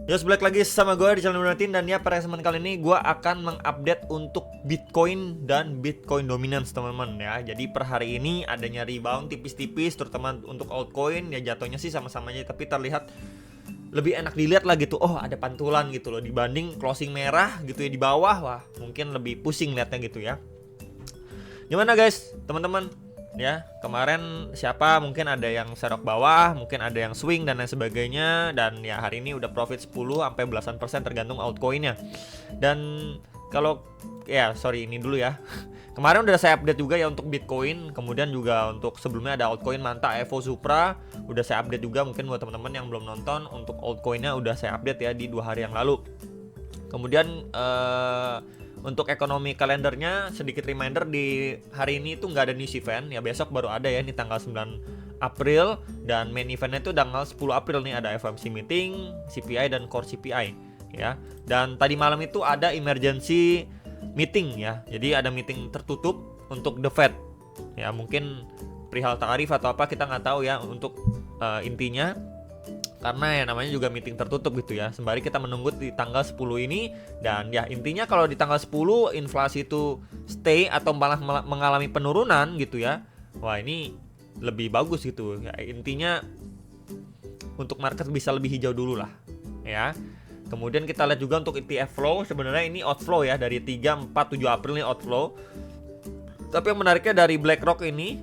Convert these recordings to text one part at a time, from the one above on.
Yos, balik lagi sama gue di channel Donatin. Dan ya, pada kesempatan kali ini gue akan mengupdate untuk Bitcoin dan Bitcoin Dominance, teman-teman ya. Jadi per hari ini adanya rebound tipis-tipis, terutama untuk altcoin. Ya jatuhnya sih sama-sama aja, tapi terlihat lebih enak dilihat lah gitu. Oh, ada pantulan gitu loh, dibanding closing merah gitu ya di bawah. Wah, mungkin lebih pusing liatnya gitu ya. Gimana guys, teman-teman? Ya, kemarin siapa mungkin ada yang serok bawah, mungkin ada yang swing dan lain sebagainya. Dan ya hari ini udah profit 10 sampai belasan persen tergantung altcoinnya. Dan kalau ini dulu ya. Kemarin udah saya update juga ya untuk Bitcoin, kemudian juga untuk sebelumnya ada altcoin Manta, Evo, Supra, udah saya update juga. Mungkin buat teman-teman yang belum nonton, untuk altcoinnya udah saya update ya di 2 hari yang lalu. Kemudian untuk ekonomi kalendernya sedikit reminder, di hari ini tuh nggak ada news event ya, besok baru ada ya, ini tanggal 9 April. Dan main eventnya itu tanggal 10 April nih, ada FOMC meeting, CPI dan core CPI ya. Dan tadi malam itu ada emergency meeting ya, jadi ada meeting tertutup untuk the Fed ya, mungkin perihal tarif atau apa kita nggak tahu ya untuk intinya, karena ya namanya juga meeting tertutup gitu ya, sembari kita menunggu di tanggal 10 ini. Dan ya intinya kalau di tanggal 10 inflasi itu stay atau malah mengalami penurunan gitu ya, wah ini lebih bagus gitu ya. Intinya untuk market bisa lebih hijau dulu lah ya. Kemudian kita lihat juga untuk ETF flow, sebenarnya ini outflow ya, dari 3, 4, 7 April ini outflow. Tapi yang menariknya dari BlackRock ini,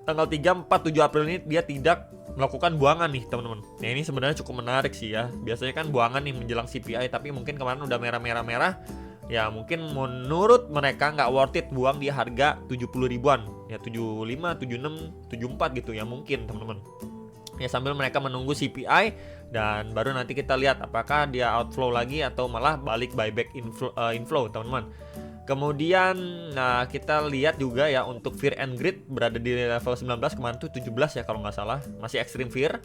tanggal 3, 4, 7 April ini dia tidak melakukan buangan nih teman-teman. Nah ini sebenarnya cukup menarik sih ya. Biasanya kan buangan nih menjelang CPI, tapi mungkin kemarin udah merah-merah. Ya mungkin menurut mereka nggak worth it buang di harga 70 ribuan. Ya 75, 76, 74 gitu ya mungkin teman-teman. Ya sambil mereka menunggu CPI, dan baru nanti kita lihat apakah dia outflow lagi atau malah balik buyback inflow teman-teman. Kemudian nah kita lihat juga ya untuk Fear and Greed berada di level 19, kemarin tuh 17 ya kalau nggak salah, masih extreme fear.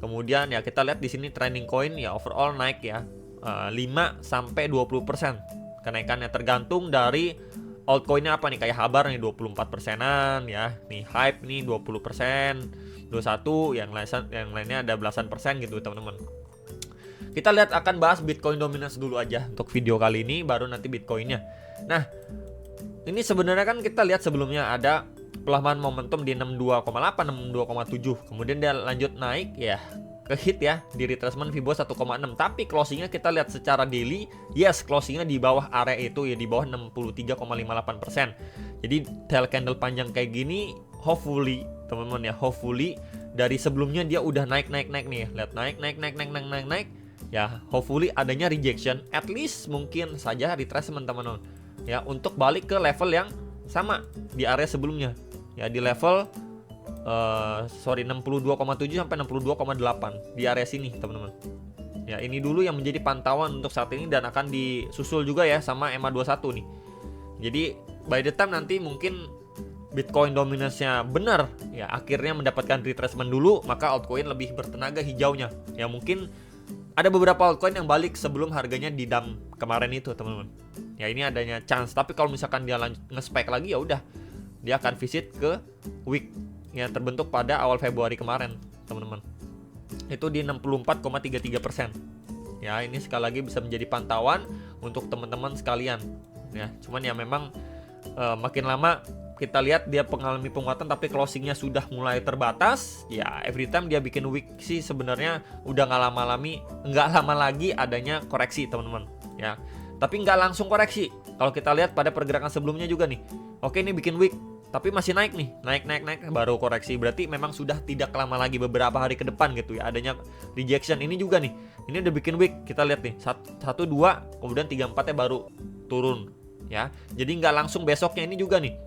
Kemudian ya kita lihat di sini trending coin ya overall naik ya, 5 sampai 20% kenaikannya, tergantung dari altcoinnya apa nih. Kayak Habar nih 24%-an ya, nih Hype nih 20%, 21, yang lainnya ada belasan persen gitu teman-teman. Kita lihat akan bahas Bitcoin Dominance dulu aja untuk video kali ini, baru nanti Bitcoinnya. Nah, ini sebenarnya kan kita lihat sebelumnya ada pelemahan momentum di 62,8, 62,7. Kemudian dia lanjut naik ya, ke hit ya di retracement Fibonacci 1,6. Tapi closingnya kita lihat secara daily, yes closingnya di bawah area itu ya, di bawah 63,58%. Jadi tail candle panjang kayak gini, hopefully teman-teman ya, hopefully dari sebelumnya dia udah naik nih, lihat naik ya, hopefully adanya rejection, at least mungkin saja retracement teman-teman ya, untuk balik ke level yang sama di area sebelumnya ya, di level 62,7 sampai 62,8 di area sini teman-teman ya. Ini dulu yang menjadi pantauan untuk saat ini, dan akan disusul juga ya sama EMA21 nih. Jadi by the time nanti mungkin Bitcoin dominance-nya benar ya, akhirnya mendapatkan retracement dulu, maka altcoin lebih bertenaga hijaunya ya. Mungkin ada beberapa altcoin yang balik sebelum harganya di dump kemarin itu teman-teman ya, ini adanya chance. Tapi kalau misalkan dia nge-spike lagi ya udah, dia akan visit ke wick yang terbentuk pada awal Februari kemarin teman-teman, itu di 64,33% ya. Ini sekali lagi bisa menjadi pantauan untuk teman-teman sekalian ya. Cuman ya memang makin lama kita lihat dia mengalami penguatan, tapi closingnya sudah mulai terbatas ya. Every time dia bikin wick sih sebenarnya udah nggak lama lagi adanya koreksi teman-teman ya. Tapi nggak langsung koreksi. Kalau kita lihat pada pergerakan sebelumnya juga nih, oke ini bikin wick tapi masih naik nih, naik baru koreksi, berarti memang sudah tidak lama lagi, beberapa hari ke depan gitu ya adanya rejection. Ini juga nih, ini udah bikin wick, kita lihat nih 1, 2, kemudian 3, 4 baru turun ya. Jadi nggak langsung besoknya. Ini juga nih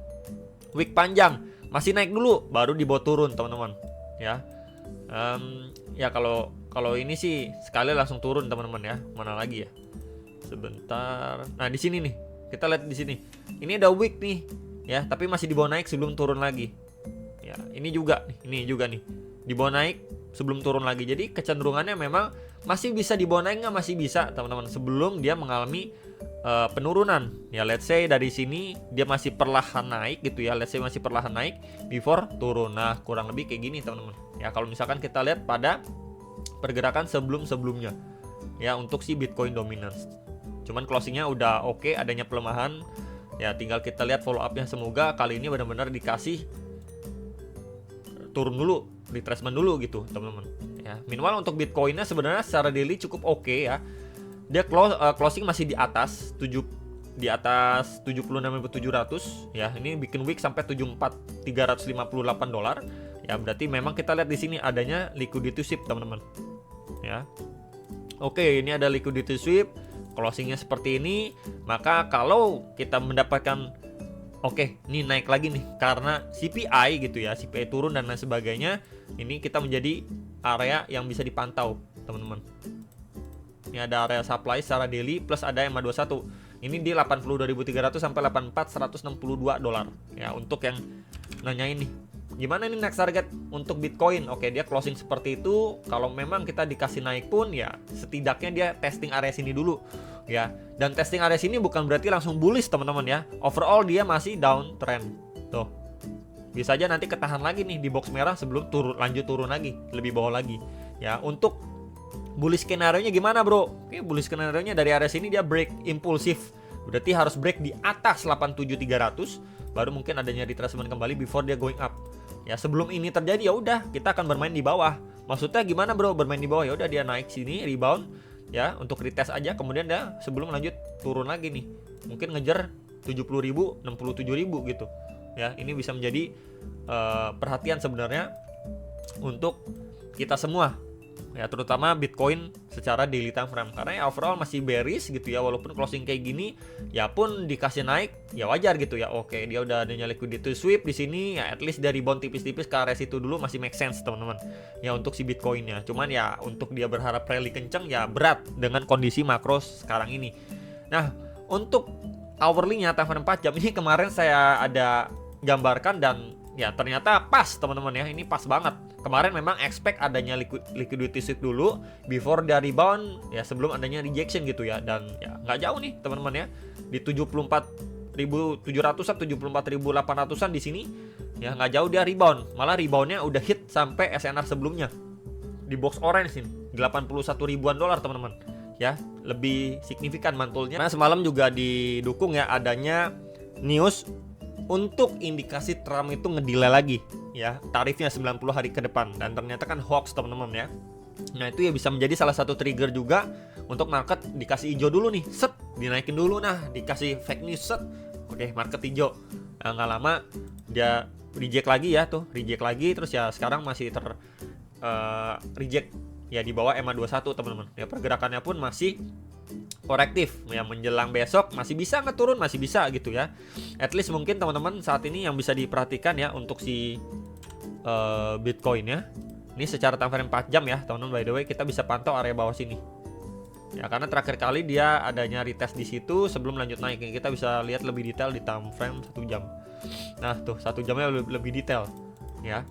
wick panjang, masih naik dulu baru dibawa turun teman-teman ya. Ya kalau ini sih sekali langsung turun teman-teman ya. Mana lagi ya, sebentar. Nah di sini nih kita lihat, di sini ini ada wick nih ya, tapi masih dibawa naik sebelum turun lagi ya. Ini juga nih dibawa naik sebelum turun lagi. Jadi kecenderungannya memang masih bisa dibawa naik, nggak masih bisa teman-teman, sebelum dia mengalami penurunan ya. Let's say dari sini dia masih perlahan naik gitu ya, let's say masih perlahan naik before turun. Nah kurang lebih kayak gini teman-teman ya, kalau misalkan kita lihat pada pergerakan sebelum-sebelumnya ya untuk si Bitcoin dominance. Cuman closingnya udah oke, adanya pelemahan. Ya tinggal kita lihat follow up-nya, semoga kali ini benar-benar dikasih turun dulu, retracement dulu gitu teman-teman. Ya, minimal untuk Bitcoinnya sebenarnya secara daily cukup oke ya. Dia closing masih di atas 76.700 ya. Ini bikin wick sampai 74.358 dolar. Ya berarti memang kita lihat di sini adanya liquidity sweep teman-teman. Ya. Oke, ini ada liquidity sweep, closingnya seperti ini. Maka kalau kita mendapatkan ini naik lagi nih karena CPI gitu ya, CPI turun dan lain sebagainya. Ini kita menjadi area yang bisa dipantau teman-teman. Ini ada area supply secara daily plus ada EMA21. Ini di 82.300 sampai 84.162 dolar. Ya, untuk yang nanyain nih, gimana nih next target untuk Bitcoin? Oke, dia closing seperti itu. Kalau memang kita dikasih naik pun ya setidaknya dia testing area sini dulu ya. Dan testing area sini bukan berarti langsung bullish teman-teman ya. Overall dia masih downtrend. Tuh. Bisa aja nanti ketahan lagi nih di box merah sebelum lanjut turun lagi, lebih bawah lagi. Ya, untuk bullish skenario-nya gimana, Bro? Oke, bullish skenario-nya dari area sini dia break impulsif. Berarti harus break di atas 87.300 baru mungkin adanya retracement kembali before dia going up. Ya, sebelum ini terjadi ya udah kita akan bermain di bawah. Maksudnya gimana, Bro? Bermain di bawah ya udah dia naik sini rebound ya untuk retest aja, kemudian dia sebelum lanjut turun lagi nih. Mungkin ngejar 70.000, 67.000 gitu. Ya, ini bisa menjadi perhatian sebenarnya untuk kita semua. Ya, terutama Bitcoin secara daily time frame, karena ya overall masih bearish gitu ya. Walaupun closing kayak gini ya pun dikasih naik ya wajar gitu ya. Oke, dia udah adanya liquidity sweep di sini ya, at least dari bond tipis-tipis ke area situ dulu masih make sense teman-teman ya untuk si Bitcoinnya. Cuman ya untuk dia berharap rally kenceng ya berat dengan kondisi makro sekarang ini. Nah, untuk hourly-nya time frame 4 jam ini kemarin saya ada gambarkan dan ya ternyata pas teman-teman ya. Ini pas banget. Kemarin memang expect adanya liquidity sweep dulu before dia rebound ya, sebelum adanya rejection gitu ya. Dan ya nggak jauh nih teman-teman ya, di 74.700-an 74.800-an di sini ya, nggak jauh dia rebound. Malah reboundnya udah hit sampai SNR sebelumnya di box orange ini 81 ribuan dolar teman-teman ya, lebih signifikan mantulnya. Nah, semalam juga didukung ya adanya news untuk indikasi Trump itu ngedelay lagi ya tarifnya 90 hari ke depan, dan ternyata kan hoax teman-teman ya. Nah, itu ya bisa menjadi salah satu trigger juga untuk market dikasih hijau dulu nih, set dinaikin dulu, nah dikasih fake news, set oke market hijau. Nah, nggak lama dia reject lagi ya, tuh reject lagi, terus ya sekarang masih reject ya di bawah EMA21 teman-teman ya. Pergerakannya pun masih korektif ya, menjelang besok masih bisa ngeturun, masih bisa gitu ya. At least mungkin teman-teman saat ini yang bisa diperhatikan ya untuk si Bitcoin ya. Ini secara time frame 4 jam ya teman-teman, by the way kita bisa pantau area bawah sini. Ya, karena terakhir kali dia adanya retest di situ sebelum lanjut naik. Kita bisa lihat lebih detail di time frame 1 jam. Nah, tuh 1 jamnya lebih detail ya.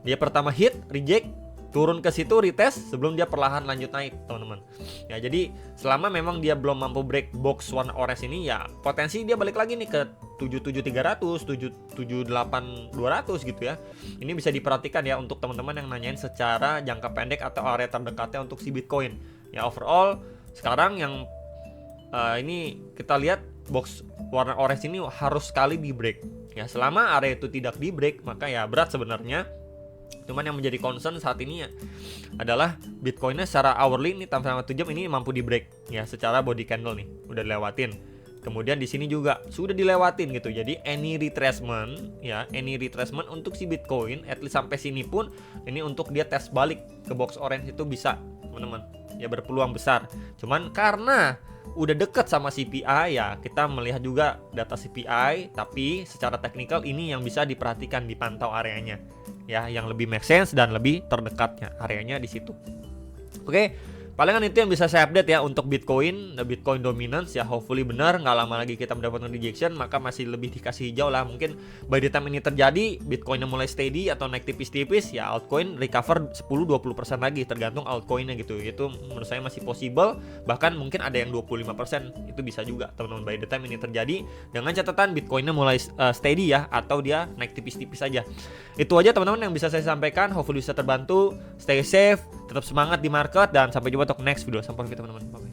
Dia pertama hit, reject, turun ke situ retest sebelum dia perlahan lanjut naik teman-teman ya. Jadi selama memang dia belum mampu break box one orange ini ya, potensi dia balik lagi nih ke 77.300, 78.200 gitu ya. Ini bisa diperhatikan ya untuk teman-teman yang nanyain secara jangka pendek atau area terdekatnya untuk si Bitcoin ya. Overall sekarang yang ini kita lihat box warna orange ini harus sekali di break ya. Selama area itu tidak di break maka ya berat sebenarnya. Cuman yang menjadi concern saat ini ya adalah Bitcoinnya secara hourly ini time frame 1 jam ini mampu di break ya, secara body candle nih udah dilewatin. Kemudian di sini juga sudah dilewatin gitu. Jadi any retracement ya, any retracement untuk si Bitcoin at least sampai sini pun ini untuk dia tes balik ke box orange itu bisa teman-teman ya, berpeluang besar. Cuman karena udah deket sama CPI ya, kita melihat juga data CPI, tapi secara teknikal ini yang bisa diperhatikan, dipantau areanya ya, yang lebih make sense dan lebih terdekatnya areanya di situ. Oke, palingan itu yang bisa saya update ya untuk Bitcoin, Bitcoin dominance ya. Hopefully benar, nggak lama lagi kita mendapatkan rejection, maka masih lebih dikasih hijau lah. Mungkin by the time ini terjadi, Bitcoinnya mulai steady atau naik tipis-tipis ya, altcoin recover 10-20% lagi tergantung altcoinnya gitu. Itu menurut saya masih possible, bahkan mungkin ada yang 25%, itu bisa juga teman-teman by the time ini terjadi, dengan catatan Bitcoinnya mulai steady ya, atau dia naik tipis-tipis aja. Itu aja teman-teman yang bisa saya sampaikan. Hopefully bisa terbantu. Stay safe, tetap semangat di market, dan sampai jumpa coba untuk next video. Sampai jumpa teman-teman. Bye.